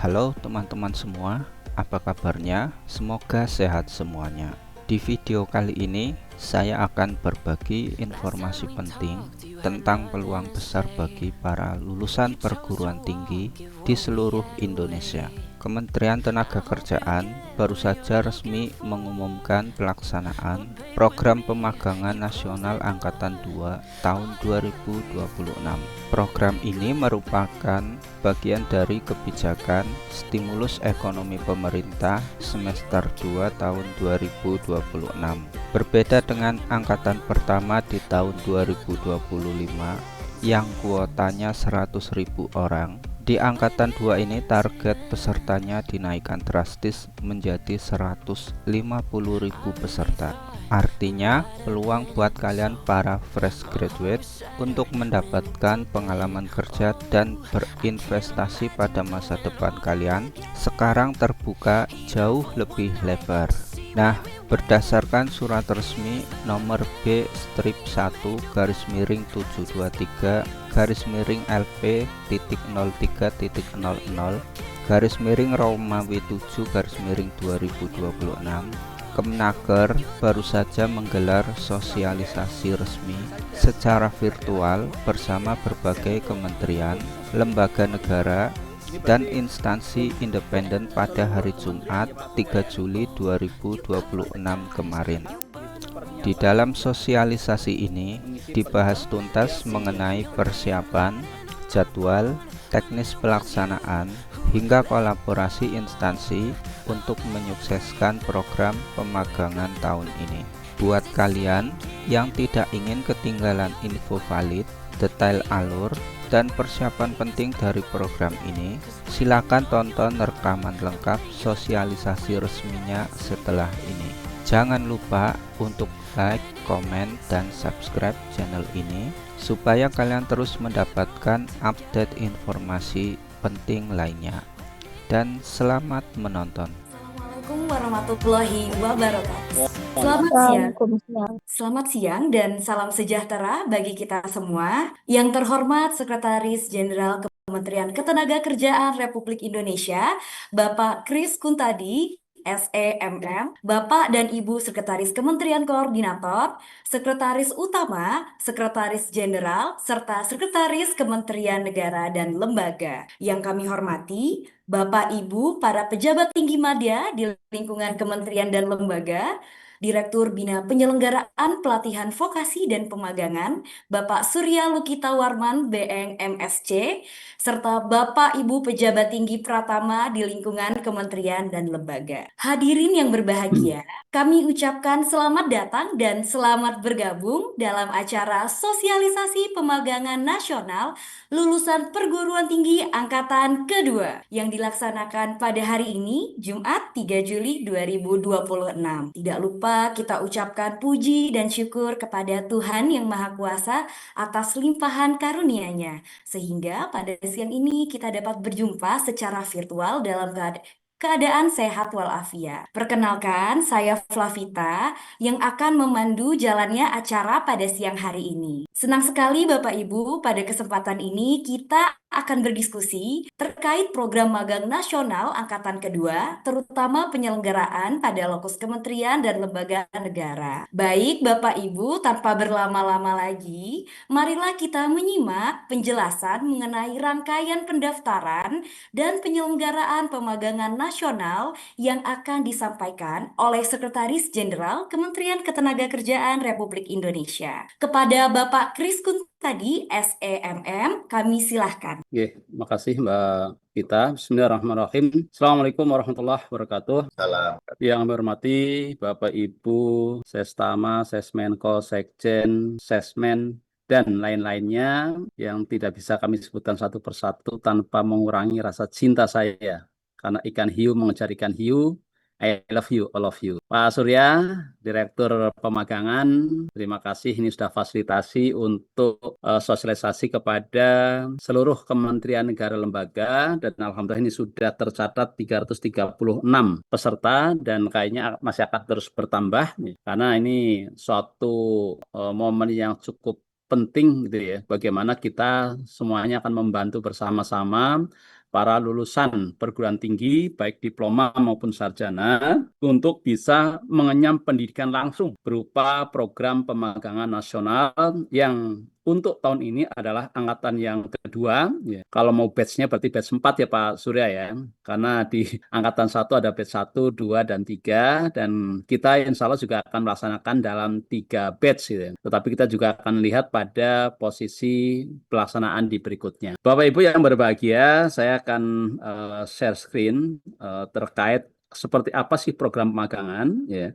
Halo teman-teman semua, apa kabarnya? Semoga sehat semuanya. Di video kali ini, saya akan berbagi informasi penting tentang peluang besar bagi para lulusan perguruan tinggi di seluruh Indonesia. Kementerian Tenagakerjaan baru saja resmi mengumumkan pelaksanaan Program Pemagangan Nasional Angkatan 2 tahun 2026. Program ini merupakan bagian dari kebijakan stimulus ekonomi pemerintah semester 2 tahun 2026. Berbeda dengan angkatan pertama di tahun 2025 yang kuotanya 100.000 orang, di angkatan 2 ini target pesertanya dinaikkan drastis menjadi 150.000 peserta. Artinya, peluang buat kalian para fresh graduate untuk mendapatkan pengalaman kerja dan berinvestasi pada masa depan kalian sekarang terbuka jauh lebih lebar. Nah, berdasarkan surat resmi nomor B-723-LP.03.00/Romawi 7/2026, Kemenaker baru saja menggelar sosialisasi resmi secara virtual bersama berbagai kementerian, lembaga negara, dan instansi independen pada hari Jumat 3 Juli 2026 kemarin. Di dalam sosialisasi ini dibahas tuntas mengenai persiapan, jadwal, teknis pelaksanaan, hingga kolaborasi instansi untuk menyukseskan program pemagangan tahun ini. Buat kalian yang tidak ingin ketinggalan info valid, detail alur, dan persiapan penting dari program ini, silakan tonton rekaman lengkap sosialisasi resminya setelah ini. Jangan lupa untuk like, komen, dan subscribe channel ini supaya kalian terus mendapatkan update informasi penting lainnya. Dan selamat menonton. Assalamualaikum warahmatullahi wabarakatuh. Waalaikumsalam. Selamat siang dan salam sejahtera bagi kita semua. Yang terhormat Sekretaris Jenderal Kementerian Ketenagakerjaan Republik Indonesia, Bapak Kris Kuntadi, SEMM, Bapak dan Ibu Sekretaris Kementerian Koordinator, Sekretaris Utama, Sekretaris Jenderal, serta Sekretaris Kementerian Negara dan Lembaga. Yang kami hormati, Bapak Ibu para pejabat tinggi madya di lingkungan kementerian dan lembaga, Direktur Bina Penyelenggaraan Pelatihan Vokasi dan Pemagangan, Bapak Surya Lukita Warman, BN MSc, serta Bapak Ibu pejabat tinggi Pratama di lingkungan kementerian dan lembaga. Hadirin yang berbahagia, kami ucapkan selamat datang dan selamat bergabung dalam acara sosialisasi pemagangan nasional lulusan perguruan tinggi angkatan kedua yang dilaksanakan pada hari ini, Jumat 3 Juli 2026. Tidak lupa kita ucapkan puji dan syukur kepada Tuhan Yang Maha Kuasa atas limpahan karunia-Nya, sehingga pada siang ini kita dapat berjumpa secara virtual dalam keadaan sehat walafiat. Perkenalkan, saya Flavita yang akan memandu jalannya acara pada siang hari ini. Senang sekali Bapak Ibu, pada kesempatan ini kita akan berdiskusi terkait program magang nasional angkatan kedua, terutama penyelenggaraan pada lokus kementerian dan lembaga negara. Baik Bapak Ibu, tanpa berlama-lama lagi, marilah kita menyimak penjelasan mengenai rangkaian pendaftaran dan penyelenggaraan pemagangan nasional yang akan disampaikan oleh Sekretaris Jenderal Kementerian Ketenagakerjaan Republik Indonesia. Kepada Bapak Kris Kuntadi, SEMM, kami silahkan. Oke, makasih Mbak Gita. Bismillahirrahmanirrahim. Assalamualaikum warahmatullahi wabarakatuh. Yang kami hormati Bapak Ibu Sestama, Sesmenko, Sekjen, Sesmen, dan lain-lainnya yang tidak bisa kami sebutkan satu persatu tanpa mengurangi rasa cinta saya. Karena ikan hiu mengejar ikan hiu, I love you, all of you. Pak Surya, Direktur Pemagangan, terima kasih ini sudah fasilitasi untuk sosialisasi kepada seluruh kementerian negara lembaga, dan alhamdulillah ini sudah tercatat 336 peserta dan kayaknya masih akan terus bertambah karena ini suatu momen yang cukup penting gitu ya, bagaimana kita semuanya akan membantu bersama-sama para lulusan perguruan tinggi, baik diploma maupun sarjana, untuk bisa mengenyam pendidikan langsung berupa program pemagangan nasional yang untuk tahun ini adalah angkatan yang kedua. Ya. Kalau mau batch-nya berarti batch 4 ya Pak Surya ya. Karena di angkatan 1 ada batch 1, 2, dan 3. Dan kita insya Allah juga akan melaksanakan dalam 3 batch. Gitu. Tetapi kita juga akan lihat pada posisi pelaksanaan di berikutnya. Bapak Ibu yang berbahagia, saya akan share screen terkait seperti apa sih program pemagangan ya.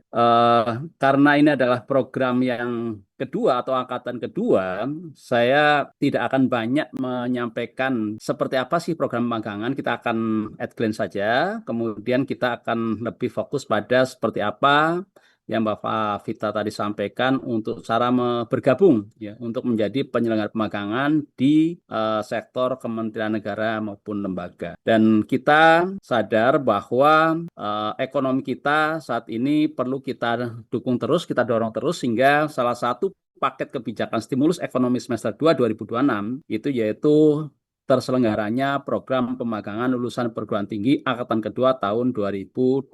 Karena ini adalah program yang kedua atau angkatan kedua, saya tidak akan banyak menyampaikan seperti apa sih program pemagangan. Kita akan at glance saja, kemudian kita akan lebih fokus pada seperti apa yang Bapak Vita tadi sampaikan untuk cara bergabung ya untuk menjadi penyelenggara pemagangan di sektor Kementerian Negara maupun lembaga. Dan kita sadar bahwa ekonomi kita saat ini perlu kita dukung terus, kita dorong terus sehingga salah satu paket kebijakan stimulus ekonomi semester 2 2026 itu yaitu terselenggaranya program pemagangan lulusan perguruan tinggi angkatan kedua tahun 2026.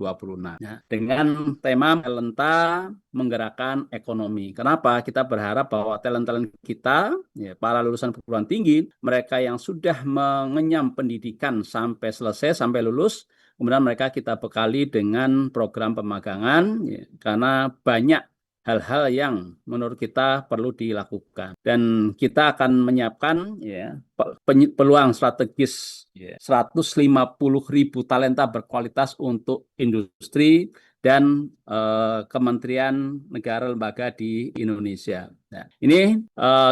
Ya, dengan tema talenta menggerakkan ekonomi. Kenapa? Kita berharap bahwa talent-talent kita, ya, para lulusan perguruan tinggi, mereka yang sudah mengenyam pendidikan sampai selesai, sampai lulus, kemudian mereka kita bekali dengan program pemagangan, ya, karena banyak hal-hal yang menurut kita perlu dilakukan. Dan kita akan menyiapkan ya, peluang strategis ya, 150.000 talenta berkualitas untuk industri dan kementerian negara lembaga di Indonesia. Nah, ini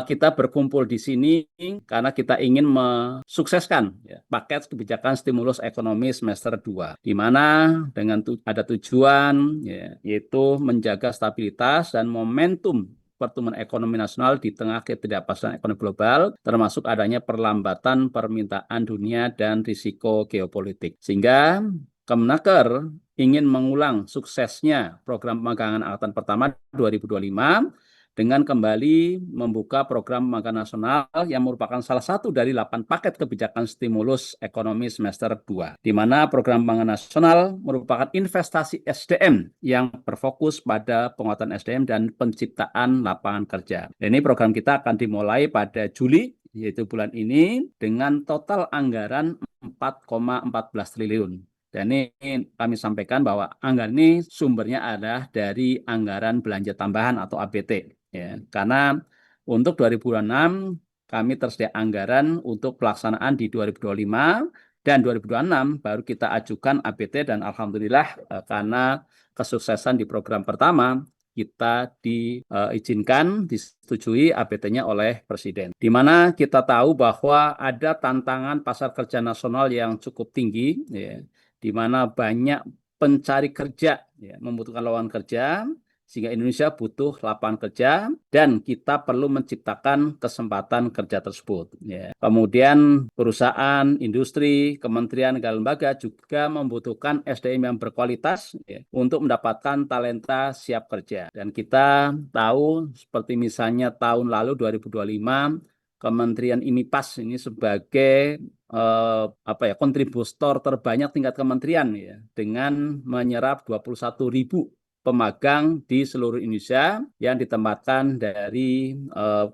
kita berkumpul di sini karena kita ingin mensukseskan ya, paket kebijakan stimulus ekonomi semester 2, di mana dengan ada tujuan ya, yaitu menjaga stabilitas dan momentum pertumbuhan ekonomi nasional di tengah ketidakpastian ekonomi global, termasuk adanya perlambatan permintaan dunia dan risiko geopolitik. Sehingga Kemenaker ingin mengulang suksesnya program pemagangan angkatan pertama 2025 dengan kembali membuka program pemagangan nasional yang merupakan salah satu dari 8 paket kebijakan stimulus ekonomi semester 2, di mana program pemagangan nasional merupakan investasi SDM yang berfokus pada penguatan SDM dan penciptaan lapangan kerja. Dan ini program kita akan dimulai pada Juli, yaitu bulan ini, dengan total anggaran 4,14 triliun. Dan ini kami sampaikan bahwa anggaran ini sumbernya adalah dari anggaran belanja tambahan atau ABT. Ya, karena untuk 2026 kami tersedia anggaran untuk pelaksanaan di 2025 dan 2026 baru kita ajukan ABT dan alhamdulillah karena kesuksesan di program pertama kita diizinkan, disetujui ABT-nya oleh Presiden. Di mana kita tahu bahwa ada tantangan pasar kerja nasional yang cukup tinggi, ya, di mana banyak pencari kerja ya, membutuhkan lowongan kerja, sehingga Indonesia butuh lapangan kerja dan kita perlu menciptakan kesempatan kerja tersebut. Ya. Kemudian perusahaan, industri, kementerian, negara lembaga juga membutuhkan SDM yang berkualitas ya, untuk mendapatkan talenta siap kerja. Dan kita tahu seperti misalnya tahun lalu 2025, Kementerian IMIPAS ini sebagai kontributor terbanyak tingkat kementerian ya, dengan menyerap 21.000 pemagang di seluruh Indonesia yang ditempatkan dari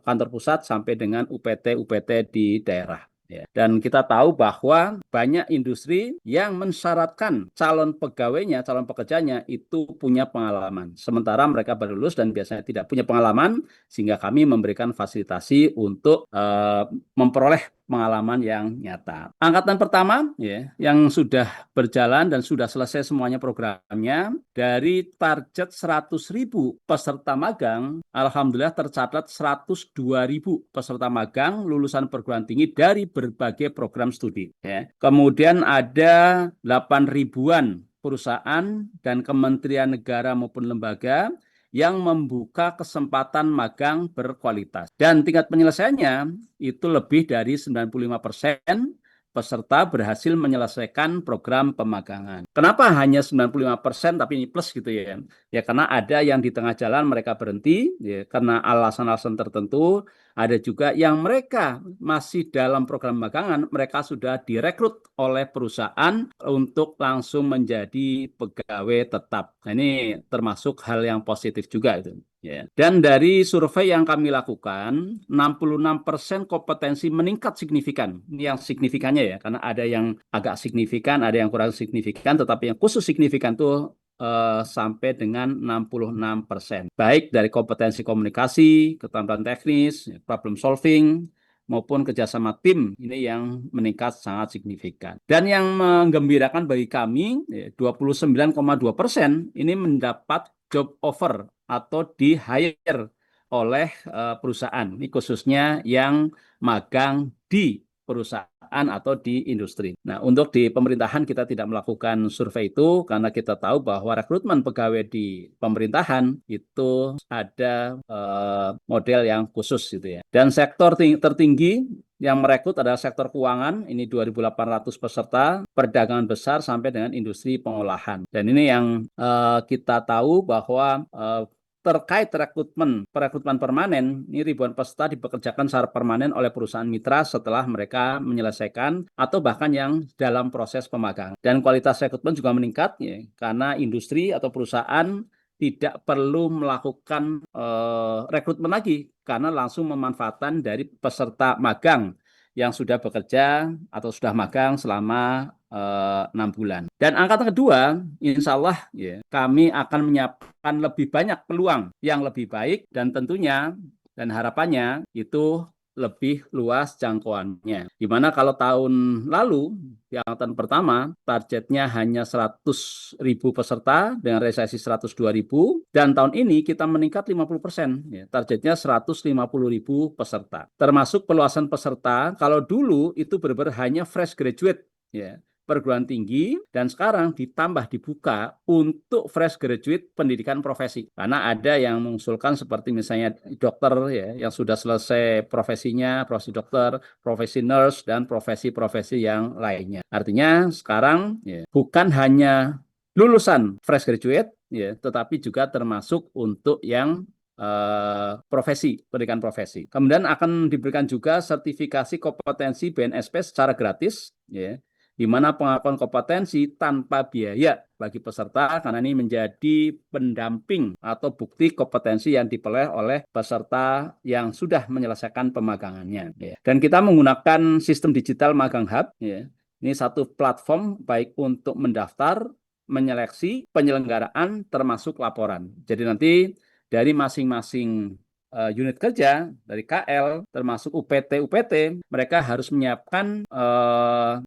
kantor pusat sampai dengan UPT-UPT di daerah. Ya. Dan kita tahu bahwa banyak industri yang mensyaratkan calon pegawainya, calon pekerjanya itu punya pengalaman. Sementara mereka baru lulus dan biasanya tidak punya pengalaman, sehingga kami memberikan fasilitasi untuk memperoleh pengalaman yang nyata. Angkatan pertama ya, yang sudah berjalan dan sudah selesai semuanya programnya, dari target 100.000 peserta magang, alhamdulillah tercatat 102.000 peserta magang lulusan perguruan tinggi dari berbagai program studi. Ya. Kemudian ada 8.000-an perusahaan dan kementerian negara maupun lembaga yang membuka kesempatan magang berkualitas. Dan tingkat penyelesaiannya itu lebih dari 95% peserta berhasil menyelesaikan program pemagangan. Kenapa hanya 95% tapi ini plus gitu ya? Ya karena ada yang di tengah jalan mereka berhenti ya, karena alasan-alasan tertentu. Ada juga yang mereka masih dalam program magangan, mereka sudah direkrut oleh perusahaan untuk langsung menjadi pegawai tetap. Nah, ini termasuk hal yang positif juga itu. Ya. Dan dari survei yang kami lakukan, 66% kompetensi meningkat signifikan. Ini yang signifikannya ya, karena ada yang agak signifikan, ada yang kurang signifikan, tetapi yang khusus signifikan tuh sampai dengan 66%. Baik dari kompetensi komunikasi, keterampilan teknis, problem solving, maupun kerjasama tim, ini yang meningkat sangat signifikan. Dan yang menggembirakan bagi kami, 29,2% ini mendapat job offer atau di hire oleh perusahaan. Ini khususnya yang magang di perusahaan atau di industri. Nah, untuk di pemerintahan kita tidak melakukan survei itu karena kita tahu bahwa rekrutmen pegawai di pemerintahan itu ada model yang khusus gitu ya. Dan sektor tertinggi yang merekrut adalah sektor keuangan, ini 2.800 peserta, perdagangan besar sampai dengan industri pengolahan. Dan ini yang kita tahu bahwa terkait perekrutan permanen, ini ribuan peserta dipekerjakan secara permanen oleh perusahaan mitra setelah mereka menyelesaikan atau bahkan yang dalam proses pemagangan. Dan kualitas rekrutmen juga meningkat ya, karena industri atau perusahaan tidak perlu melakukan rekrutmen lagi karena langsung memanfaatkan dari peserta magang yang sudah bekerja atau sudah magang selama 6 bulan. Dan angkatan kedua, insya Allah ya, kami akan menyiapkan lebih banyak peluang yang lebih baik dan tentunya dan harapannya itu lebih luas jangkauannya. Dimana kalau tahun lalu di angkatan pertama targetnya hanya 100.000 peserta dengan realisasi 102.000 dan tahun ini kita meningkat 50%, ya, targetnya 150.000 peserta. Termasuk peluasan peserta kalau dulu itu benar-benar hanya fresh graduate ya, perguruan tinggi dan sekarang ditambah dibuka untuk fresh graduate pendidikan profesi. Karena ada yang mengusulkan seperti misalnya dokter ya yang sudah selesai profesinya, profesi dokter, profesi nurse dan profesi-profesi yang lainnya. Artinya sekarang ya, bukan hanya lulusan fresh graduate ya, tetapi juga termasuk untuk yang profesi, pendidikan profesi. Kemudian akan diberikan juga sertifikasi kompetensi BNSP secara gratis ya, di mana pengakuan kompetensi tanpa biaya bagi peserta karena ini menjadi pendamping atau bukti kompetensi yang diperoleh oleh peserta yang sudah menyelesaikan pemagangannya. Ya. Dan kita menggunakan sistem digital Magang Hub. Ya. Ini satu platform baik untuk mendaftar, menyeleksi, penyelenggaraan, termasuk laporan. Jadi nanti dari masing-masing unit kerja dari KL termasuk UPT mereka harus menyiapkan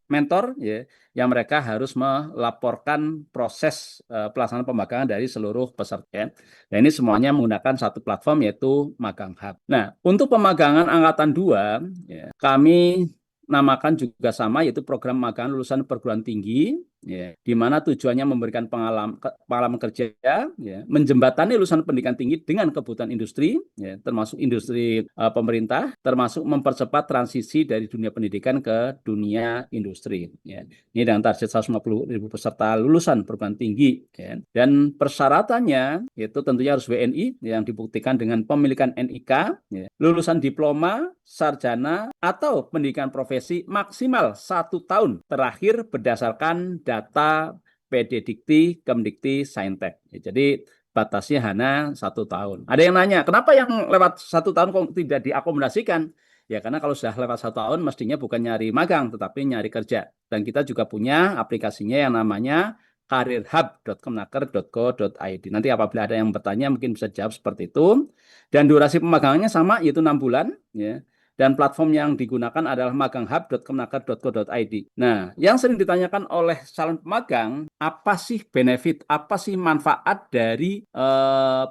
mentor ya yang mereka harus melaporkan proses pelaksanaan pemagangan dari seluruh peserta ya. Nah, ini semuanya menggunakan satu platform yaitu Magang Hub. Nah, untuk pemagangan angkatan 2 ya, kami namakan juga sama yaitu program magang lulusan perguruan tinggi ya, di mana tujuannya memberikan pengalaman kerja ya, menjembatani lulusan pendidikan tinggi dengan kebutuhan industri ya, termasuk industri pemerintah, termasuk mempercepat transisi dari dunia pendidikan ke dunia industri ya. Ini dengan target 150.000 peserta lulusan perguruan tinggi ya. Dan persyaratannya itu tentunya harus WNI yang dibuktikan dengan pemilikan NIK ya, lulusan diploma, sarjana atau pendidikan profesi maksimal 1 tahun terakhir berdasarkan data PD Dikti, Kemdikti, Saintek. Ya, jadi batasnya hanya 1 tahun. Ada yang nanya, kenapa yang lewat 1 tahun kok tidak diakomodasikan? Ya karena kalau sudah lewat 1 tahun mestinya bukan nyari magang, tetapi nyari kerja. Dan kita juga punya aplikasinya yang namanya careerhub.kemenaker.go.id. Nanti apabila ada yang bertanya mungkin bisa jawab seperti itu. Dan durasi pemagangannya sama yaitu 6 bulan. Ya. Dan platform yang digunakan adalah maganghub.kemenaker.go.id. Nah, yang sering ditanyakan oleh calon pemagang, apa sih benefit, apa sih manfaat dari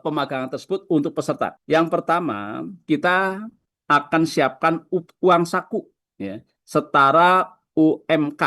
pemagangan tersebut untuk peserta? Yang pertama, kita akan siapkan uang saku ya, setara UMK,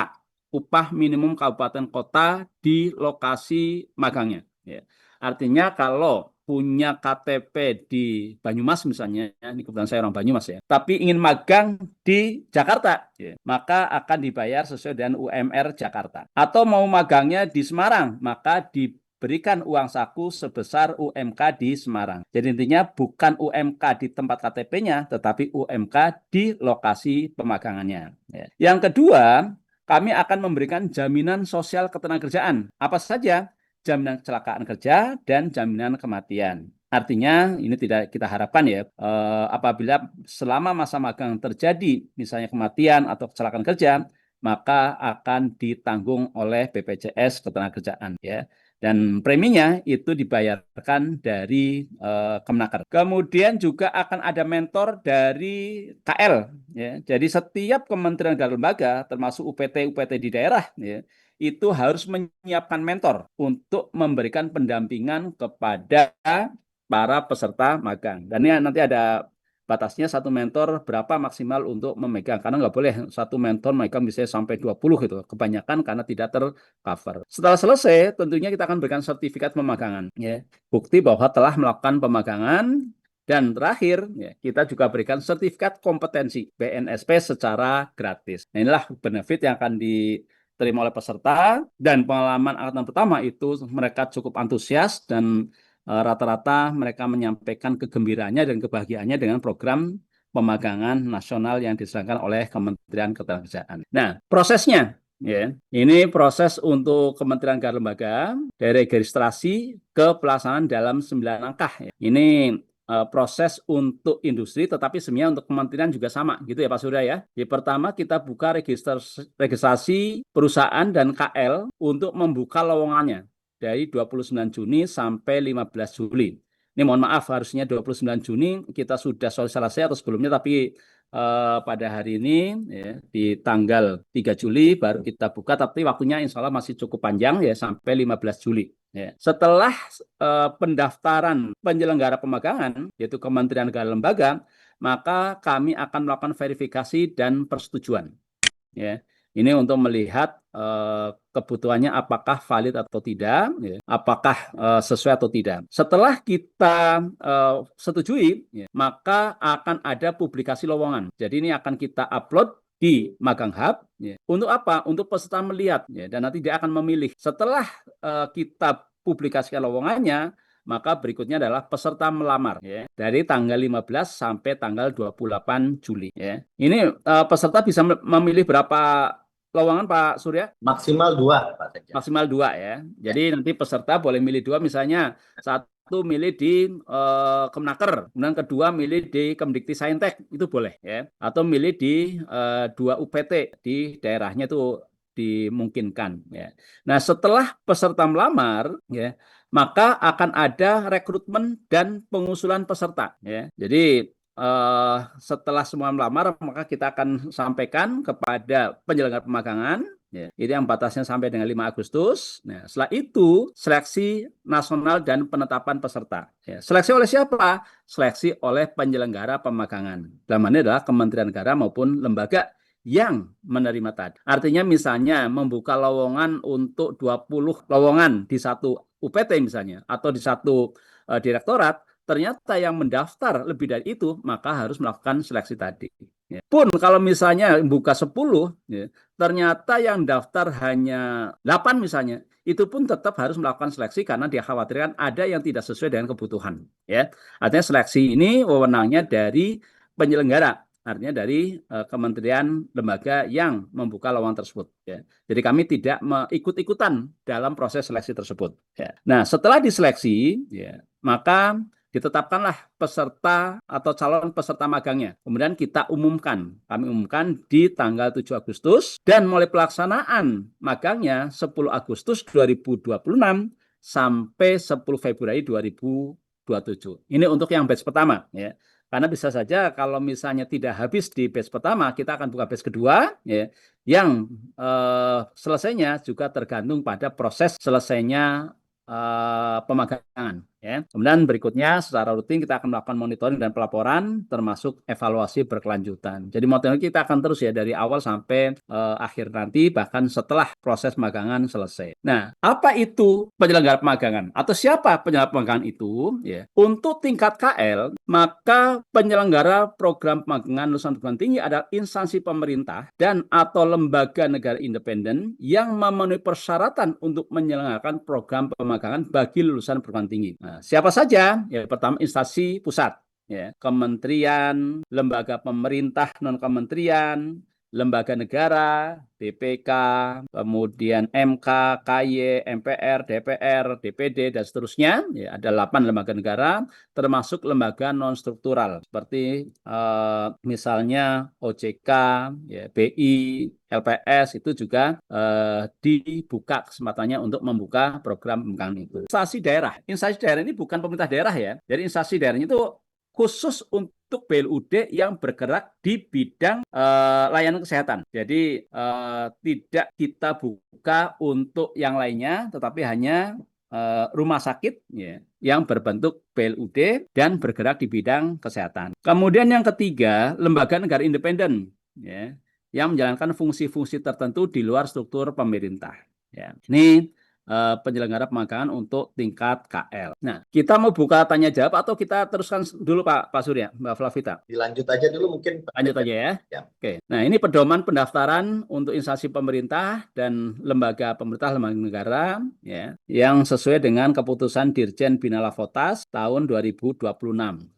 upah minimum kabupaten kota di lokasi magangnya. Ya. Artinya kalau punya KTP di Banyumas misalnya, ini kebetulan saya orang Banyumas ya, tapi ingin magang di Jakarta, ya, maka akan dibayar sesuai dengan UMR Jakarta. Atau mau magangnya di Semarang, maka diberikan uang saku sebesar UMK di Semarang. Jadi intinya bukan UMK di tempat KTP-nya, tetapi UMK di lokasi pemagangannya. Ya. Yang kedua, kami akan memberikan jaminan sosial ketenagakerjaan. Apa saja? Jaminan kecelakaan kerja dan jaminan kematian. Artinya ini tidak kita harapkan ya, apabila selama masa magang terjadi misalnya kematian atau kecelakaan kerja, maka akan ditanggung oleh BPJS Ketenagakerjaan ya. Dan preminya itu dibayarkan dari Kemenaker. Kemudian juga akan ada mentor dari KL ya. Jadi setiap kementerian dan lembaga termasuk UPT di daerah ya, itu harus menyiapkan mentor untuk memberikan pendampingan kepada para peserta magang. Dan ini nanti ada batasnya, satu mentor berapa maksimal untuk memegang. Karena nggak boleh satu mentor memegang bisa sampai 20 gitu. Kebanyakan karena tidak tercover. Setelah selesai, tentunya kita akan berikan sertifikat pemagangan. Ya. Bukti bahwa telah melakukan pemagangan. Dan terakhir, ya, kita juga berikan sertifikat kompetensi BNSP secara gratis. Nah, inilah benefit yang akan diterima oleh peserta, dan pengalaman angkatan pertama itu mereka cukup antusias dan rata-rata mereka menyampaikan kegembiraannya dan kebahagiaannya dengan program pemagangan nasional yang diselenggarakan oleh Kementerian Ketenagakerjaan. Nah, prosesnya ya, ini proses untuk Kementerian dan Lembaga dari registrasi ke pelaksanaan dalam 9 langkah. Ya. Ini proses untuk industri, tetapi sebenarnya untuk kementerian juga sama, gitu ya Pak Surya ya. Yang pertama kita buka registrasi perusahaan dan KL untuk membuka lowongannya dari 29 Juni sampai 15 Juli. Ini mohon maaf, harusnya 29 Juni kita sudah sosialisasi atau sebelumnya, tapi pada hari ini ya, di tanggal 3 Juli baru kita buka, tapi waktunya insya Allah masih cukup panjang ya, sampai 15 Juli. Ya. Setelah pendaftaran penyelenggara pemagangan, yaitu Kementerian Negara Lembaga, maka kami akan melakukan verifikasi dan persetujuan. Ya. Ini untuk melihat kebutuhannya apakah valid atau tidak, ya, apakah sesuai atau tidak. Setelah kita setujui, ya, maka akan ada publikasi lowongan. Jadi ini akan kita upload di Magang Hub. Ya. Untuk apa? Untuk peserta melihat, ya, dan nanti dia akan memilih. Setelah kita publikasikan lowongannya, maka berikutnya adalah peserta melamar ya, dari tanggal 15 sampai tanggal 28 Juli ya. Ini peserta bisa memilih berapa lowongan Pak Surya? Maksimal 2 Pak Sekjen. Maksimal 2 ya. Jadi nanti peserta boleh milih 2, misalnya satu milih di Kemenaker, kemudian kedua milih di Kemdikti-Saintek, itu boleh ya. Atau milih di 2 UPT di daerahnya itu dimungkinkan ya. Nah, setelah peserta melamar ya, maka akan ada rekrutmen dan pengusulan peserta ya. Jadi setelah semua melamar, maka kita akan sampaikan kepada penyelenggara pemagangan. Ya, itu yang batasnya sampai dengan 5 Agustus. Nah, setelah itu seleksi nasional dan penetapan peserta. Ya, seleksi oleh siapa? Seleksi oleh penyelenggara pemagangan. Dalam hal ini adalah Kementerian Negara maupun lembaga yang menerima tadi. Artinya misalnya membuka lowongan untuk 20 lowongan di satu UPT misalnya, atau di satu direktorat, ternyata yang mendaftar lebih dari itu, maka harus melakukan seleksi tadi. Ya. Pun kalau misalnya buka 10, ya, ternyata yang daftar hanya 8 misalnya, itu pun tetap harus melakukan seleksi karena dia khawatirkan ada yang tidak sesuai dengan kebutuhan. Ya. Artinya seleksi ini wewenangnya dari penyelenggara, artinya dari kementerian lembaga yang membuka lowongan tersebut. Ya. Jadi kami tidak ikut-ikutan dalam proses seleksi tersebut. Ya. Nah, setelah diseleksi, ya, maka ditetapkanlah peserta atau calon peserta magangnya. Kemudian kita umumkan. Kami umumkan di tanggal 7 Agustus dan mulai pelaksanaan magangnya 10 Agustus 2026 sampai 10 Februari 2027. Ini untuk yang batch pertama ya. Karena bisa saja kalau misalnya tidak habis di batch pertama, kita akan buka batch kedua ya, yang selesainya juga tergantung pada proses selesainya pemagangan. Ya. Kemudian berikutnya secara rutin kita akan melakukan monitoring dan pelaporan termasuk evaluasi berkelanjutan. Jadi monitoring kita akan terus ya dari awal sampai akhir nanti bahkan setelah proses magangan selesai. Nah, apa itu penyelenggara pemagangan atau siapa penyelenggara pemagangan itu? Ya. Untuk tingkat KL, maka penyelenggara program pemagangan lulusan perguruan tinggi adalah instansi pemerintah dan atau lembaga negara independen yang memenuhi persyaratan untuk menyelenggarakan program pemagangan bagi lulusan perguruan tinggi. Nah, siapa saja? Ya, pertama instansi pusat, ya, kementerian, lembaga pemerintah non kementerian, lembaga negara, BPK, kemudian MK, KY, MPR, DPR, DPD, dan seterusnya. Ya, ada 8 lembaga negara, termasuk lembaga non struktural seperti misalnya OJK, ya, BI, LPS itu juga dibuka kesempatannya untuk membuka program pemagangan itu. Instansi daerah ini bukan pemerintah daerah ya. Jadi instansi daerahnya itu khusus untuk BLUD yang bergerak di bidang layanan kesehatan. Jadi tidak kita buka untuk yang lainnya, tetapi hanya rumah sakit ya, yang berbentuk BLUD dan bergerak di bidang kesehatan. Kemudian yang ketiga, lembaga negara independen ya, yang menjalankan fungsi-fungsi tertentu di luar struktur pemerintah. Ya. Ini penyelenggara pemagangan untuk tingkat KL. Nah, kita mau buka tanya jawab atau kita teruskan dulu Pak Surya, Mbak Flavita? Dilanjut aja dulu mungkin, Pak Lanjut Sekjen. aja ya. Ya. Oke. Nah, ini pedoman pendaftaran untuk instansi pemerintah dan lembaga pemerintah lembaga negara ya, yang sesuai dengan keputusan Dirjen Bina Lavotas tahun 2026.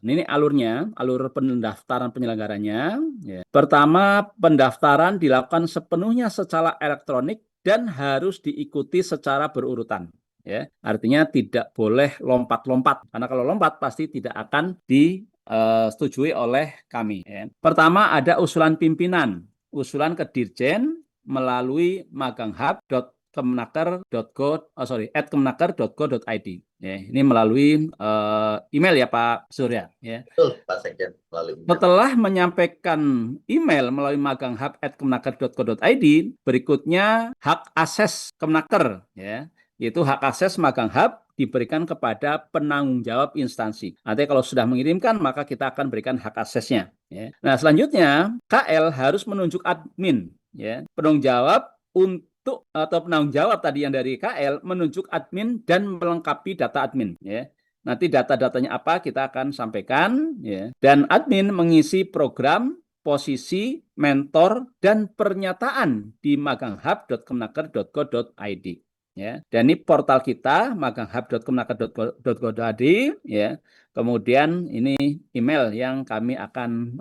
Ini alurnya, alur pendaftaran penyelenggaranya ya. Pertama, pendaftaran dilakukan sepenuhnya secara elektronik dan harus diikuti secara berurutan. Ya, artinya tidak boleh lompat-lompat karena kalau lompat pasti tidak akan disetujui oleh kami. Ya. Pertama ada usulan pimpinan, usulan ke Dirjen melalui maganghub.kemenaker.go.id. Ya, ini melalui email ya Pak Surya. Ya. Betul, Pak Sekjen. Melalui Setelah menyampaikan email melalui maganghub@kemenaker.go.id, berikutnya hak akses Kemenaker, ya, yaitu hak akses Magang Hub diberikan kepada penanggung jawab instansi. Nanti kalau sudah mengirimkan, maka kita akan berikan hak aksesnya. Ya. Nah, selanjutnya KL harus menunjuk admin, ya, penanggung jawab untuk atau penanggung jawab tadi yang dari KL menunjuk admin dan melengkapi data admin. Ya. Nanti data-datanya apa kita akan sampaikan ya. Dan admin mengisi program, posisi, mentor, dan pernyataan di maganghub.kemenaker.go.id ya. Dan ini portal kita maganghub.kemenaker.go.id ya. Kemudian ini email yang kami akan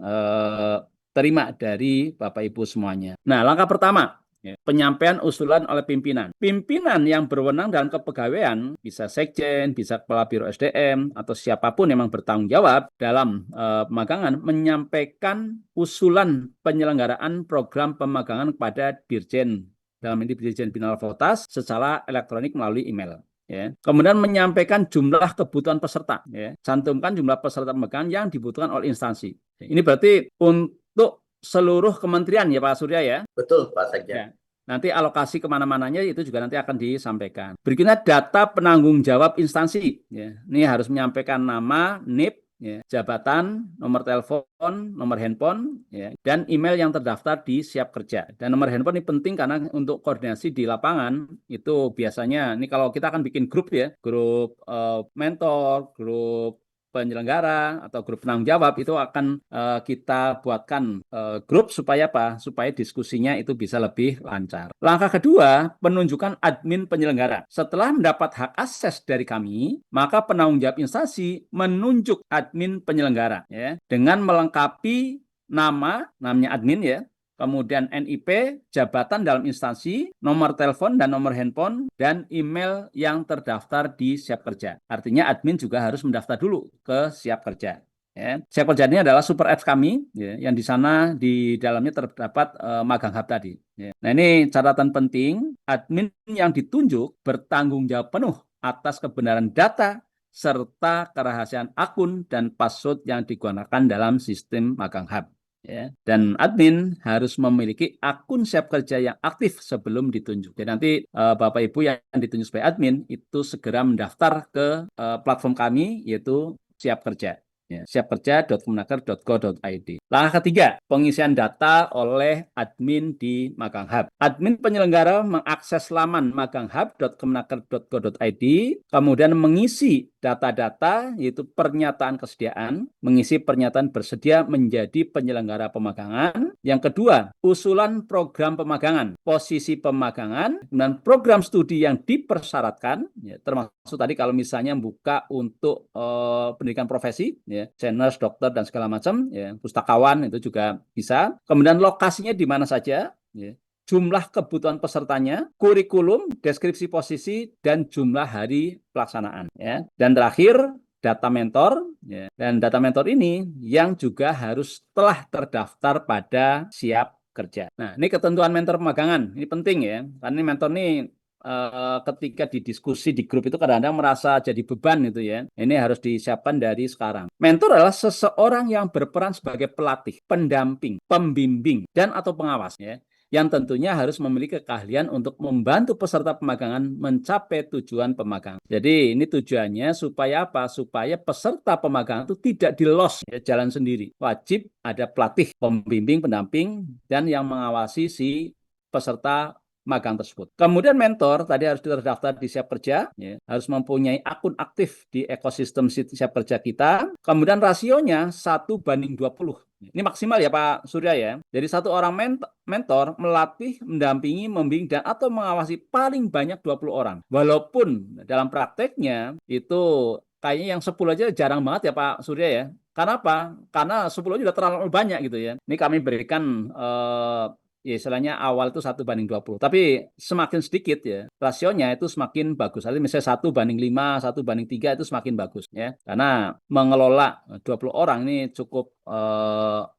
terima dari Bapak Ibu semuanya. Nah, langkah pertama penyampaian usulan oleh pimpinan. Pimpinan yang berwenang dalam kepegawaian, bisa sekjen, bisa kepala biro SDM, atau siapapun yang memang bertanggung jawab dalam pemagangan, menyampaikan usulan penyelenggaraan program pemagangan kepada Dirjen, dalam ini Dirjen Bina Lavotas, secara elektronik melalui email. Ya. Kemudian menyampaikan jumlah kebutuhan peserta. Ya. Cantumkan jumlah peserta pemagangan yang dibutuhkan oleh instansi. Ini berarti untuk seluruh kementerian ya Pak Surya ya. Betul Pak Sekjen. Ya. Nanti alokasi kemana-mananya itu juga nanti akan disampaikan. Berikutnya data penanggung jawab instansi. Ya. Ini harus menyampaikan nama, NIP, ya, jabatan, nomor telepon, nomor handphone, ya, dan email yang terdaftar di Siap Kerja. Dan nomor handphone ini penting karena untuk koordinasi di lapangan itu biasanya, ini kalau kita akan bikin grup ya, grup mentor, grup penyelenggara atau grup penanggung jawab itu akan kita buatkan grup supaya apa? Supaya diskusinya itu bisa lebih lancar. Langkah kedua, penunjukan admin penyelenggara. Setelah mendapat hak akses dari kami, maka penanggung jawab instansi menunjuk admin penyelenggara ya, dengan melengkapi namanya admin ya. Kemudian NIP, jabatan dalam instansi, nomor telepon dan nomor handphone, dan email yang terdaftar di Siap Kerja. Artinya admin juga harus mendaftar dulu ke Siap Kerja. Ya. Siap Kerja ini adalah super apps kami, ya, yang di sana di dalamnya terdapat Magang Hub tadi. Ya. Nah ini catatan penting, admin yang ditunjuk bertanggung jawab penuh atas kebenaran data, serta kerahasiaan akun dan password yang digunakan dalam sistem Magang Hub. ya. Dan admin harus memiliki akun Siap Kerja yang aktif sebelum ditunjuk. Jadi nanti Bapak Ibu yang ditunjuk sebagai admin itu segera mendaftar ke platform kami yaitu Siap Kerja. Ya, siapkerja.kemenaker.go.id. Langkah ketiga, pengisian data oleh admin di Magang Hub. Admin penyelenggara mengakses laman maganghub.kemenaker.go.id, kemudian mengisi data-data yaitu pernyataan kesediaan, mengisi pernyataan bersedia menjadi penyelenggara pemagangan. Yang kedua, usulan program pemagangan, posisi pemagangan, dan program studi yang dipersyaratkan, ya, termasuk tadi kalau misalnya buka untuk pendidikan profesi, ya, seniors, dokter, dan segala macam, ya, pustakawan itu juga bisa. Kemudian lokasinya di mana saja, ya, jumlah kebutuhan pesertanya, kurikulum, deskripsi posisi, dan jumlah hari pelaksanaan. Ya. Dan terakhir, data mentor. Ya. Dan data mentor ini yang juga harus telah terdaftar pada Siap Kerja. Nah, ini ketentuan mentor pemagangan. Ini penting ya, karena ini mentor ini ketika didiskusi di grup itu kadang-kadang merasa jadi beban gitu ya. Ini harus disiapkan dari sekarang. Mentor adalah seseorang yang berperan sebagai pelatih, pendamping, pembimbing, dan atau pengawas ya, yang tentunya harus memiliki keahlian untuk membantu peserta pemagangan mencapai tujuan pemagangan. Jadi ini tujuannya supaya apa? Supaya peserta pemagangan itu tidak di-loss ya, jalan sendiri. Wajib ada pelatih, pembimbing, pendamping, dan yang mengawasi si peserta magang tersebut. Kemudian mentor tadi harus terdaftar di Siap Kerja, ya, harus mempunyai akun aktif di ekosistem Siap Kerja kita. Kemudian rasionya 1:20. Ini maksimal ya Pak Surya ya. Jadi satu orang mentor melatih, mendampingi, membimbing, dan atau mengawasi paling banyak 20 orang. Walaupun dalam prakteknya itu kayaknya yang 10 aja jarang banget ya Pak Surya ya. Karena apa? Karena 10 sudah terlalu banyak gitu ya. Ini kami berikan ya istilahnya awal itu 1:20. Tapi semakin sedikit ya, rasionya itu semakin bagus. Artinya misalnya 1:5, 1:3 itu semakin bagus ya. Karena mengelola 20 orang ini cukup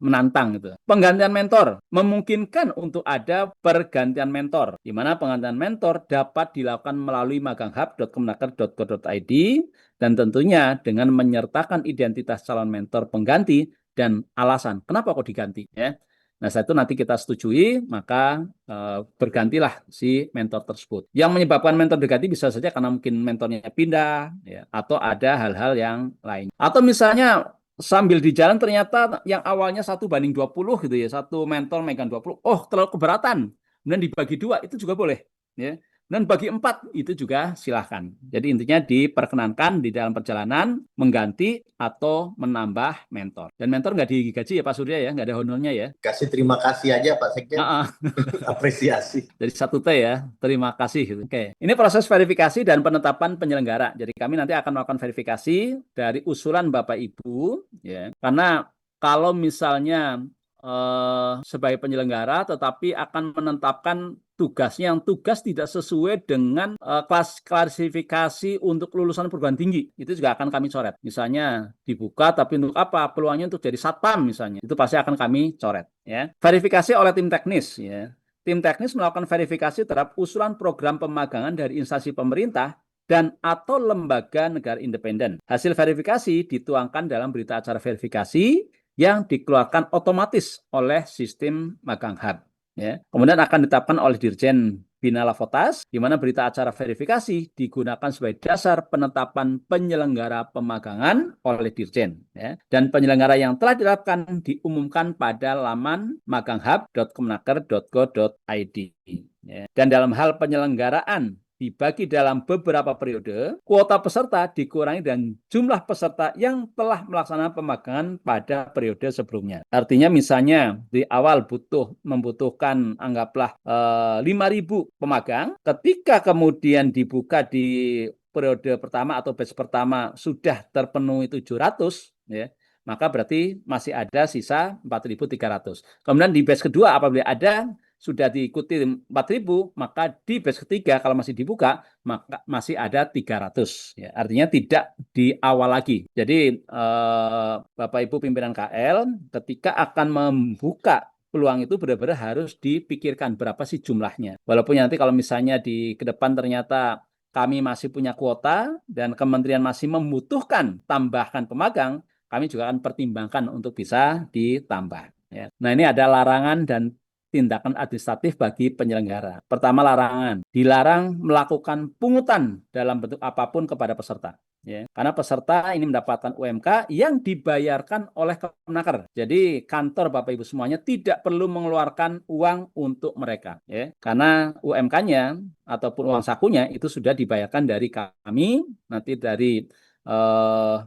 menantang gitu. Penggantian mentor memungkinkan untuk ada pergantian mentor, di mana penggantian mentor dapat dilakukan melalui maganghub.kemenaker.go.id dan tentunya dengan menyertakan identitas calon mentor pengganti dan alasan kenapa kok diganti ya. Nah, setelah itu nanti kita setujui, maka bergantilah si mentor tersebut. Yang menyebabkan mentor diganti bisa saja karena mungkin mentornya pindah, ya, atau ada hal-hal yang lain. Atau misalnya sambil di jalan ternyata yang awalnya 1:20 gitu ya, satu mentor megang 20, oh terlalu keberatan, kemudian dibagi 2, itu juga boleh. Ya. Dan bagi 4 itu juga silahkan. Jadi intinya diperkenankan di dalam perjalanan mengganti atau menambah mentor. Dan mentor nggak digaji ya Pak Surya ya, nggak ada honornya ya. Kasih terima kasih aja Pak Sekjen. Apresiasi. Jadi 1T ya, terima kasih. Gitu. Oke, ini proses verifikasi dan penetapan penyelenggara. Jadi kami nanti akan melakukan verifikasi dari usulan Bapak Ibu, ya. Karena kalau misalnya sebagai penyelenggara, tetapi akan menetapkan tugasnya yang tugas tidak sesuai dengan klasifikasi untuk lulusan perguruan tinggi, itu juga akan kami coret. Misalnya dibuka, tapi untuk apa? Peluangnya untuk jadi satpam misalnya, itu pasti akan kami coret. Ya. Verifikasi oleh tim teknis. Ya. Tim teknis melakukan verifikasi terhadap usulan program pemagangan dari instansi pemerintah dan atau lembaga negara independen. Hasil verifikasi dituangkan dalam berita acara verifikasi yang dikeluarkan otomatis oleh sistem Magang Hub. Ya. Kemudian akan ditetapkan oleh Dirjen Bina Lavotas, di mana berita acara verifikasi digunakan sebagai dasar penetapan penyelenggara pemagangan oleh Dirjen. Ya. Dan penyelenggara yang telah ditetapkan diumumkan pada laman maganghub.kemenaker.go.id. Ya. Dan dalam hal penyelenggaraan dibagi dalam beberapa periode, kuota peserta dikurangi dan jumlah peserta yang telah melaksanakan pemagangan pada periode sebelumnya. Artinya misalnya di awal membutuhkan anggaplah 5.000 pemagang, ketika kemudian dibuka di periode pertama atau batch pertama sudah terpenuhi 700, ya, maka berarti masih ada sisa 4.300. Kemudian di batch kedua apabila ada sudah diikuti 4.000, maka di batch ketiga kalau masih dibuka, maka masih ada 300. Ya, artinya tidak di awal lagi. Jadi Bapak Ibu pimpinan KL ketika akan membuka peluang itu benar-benar harus dipikirkan berapa sih jumlahnya. Walaupun nanti kalau misalnya di ke depan ternyata kami masih punya kuota dan kementerian masih membutuhkan tambahkan pemagang, kami juga akan pertimbangkan untuk bisa ditambah. ya. Nah, ini ada larangan dan tindakan administratif bagi penyelenggara. Pertama, larangan. Dilarang melakukan pungutan dalam bentuk apapun kepada peserta. Ya, karena peserta ini mendapatkan UMK yang dibayarkan oleh Kemenaker. Jadi kantor Bapak Ibu semuanya tidak perlu mengeluarkan uang untuk mereka. Ya, karena UMK-nya ataupun uang sakunya itu sudah dibayarkan dari kami, nanti dari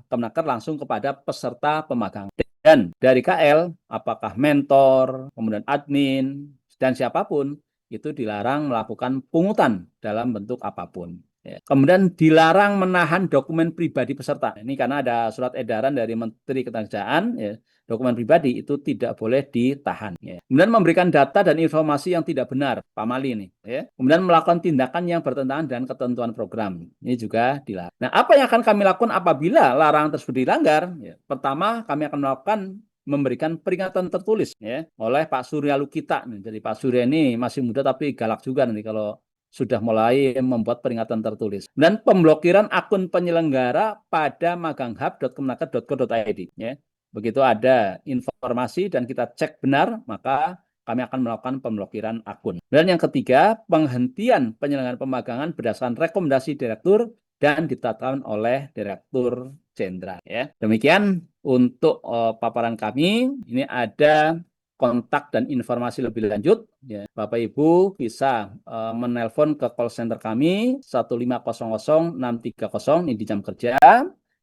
Kemenaker langsung kepada peserta pemagang. Dan dari KL, apakah mentor, kemudian admin, dan siapapun, itu dilarang melakukan pungutan dalam bentuk apapun. Ya. Kemudian dilarang menahan dokumen pribadi peserta. Ini karena ada surat edaran dari Menteri Ketenagakerjaan, ya, dokumen pribadi itu tidak boleh ditahan. Ya. Kemudian memberikan data dan informasi yang tidak benar, Pak Mali ini. Ya. Kemudian melakukan tindakan yang bertentangan dengan ketentuan program. Ini juga dilarang. Nah, apa yang akan kami lakukan apabila larangan tersebut dilanggar? Ya. Pertama, kami akan melakukan memberikan peringatan tertulis ya oleh Pak Surya Lukita. Jadi Pak Surya ini masih muda tapi galak juga nanti kalau sudah mulai membuat peringatan tertulis. Dan pemblokiran akun penyelenggara pada maganghub.kemenaker.go.id ya. Begitu ada informasi dan kita cek benar, maka kami akan melakukan pemblokiran akun. Dan yang ketiga, penghentian penyelenggaraan pemagangan berdasarkan rekomendasi direktur dan ditetapkan oleh Direktur Jenderal ya. Demikian untuk paparan kami. Ini ada kontak dan informasi lebih lanjut ya. Bapak Ibu bisa menelpon ke call center kami 1500630 ini di jam kerja.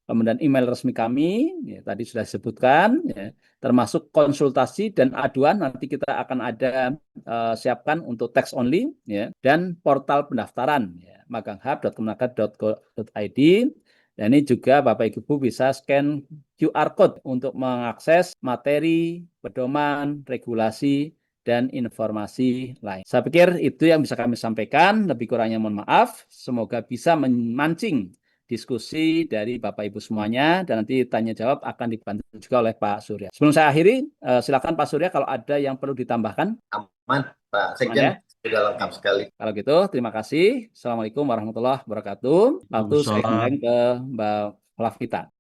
Kemudian email resmi kami ya, tadi sudah disebutkan ya, termasuk konsultasi dan aduan nanti kita akan ada siapkan untuk text only ya, dan portal pendaftaran ya, maganghub.kemenaker.go.id. Dan ini juga Bapak Ibu bisa scan QR code untuk mengakses materi, pedoman, regulasi, dan informasi lain. Saya pikir itu yang bisa kami sampaikan. Lebih kurangnya mohon maaf. Semoga bisa memancing diskusi dari Bapak Ibu semuanya. Dan nanti tanya jawab akan dibantu juga oleh Pak Surya. Sebelum saya akhiri, silakan Pak Surya kalau ada yang perlu ditambahkan. Aman, Pak Sekjen. Sudah lengkap sekali. Kalau gitu, terima kasih. Assalamualaikum warahmatullahi wabarakatuh. Waktu saya kembali ke Mbak Flavita.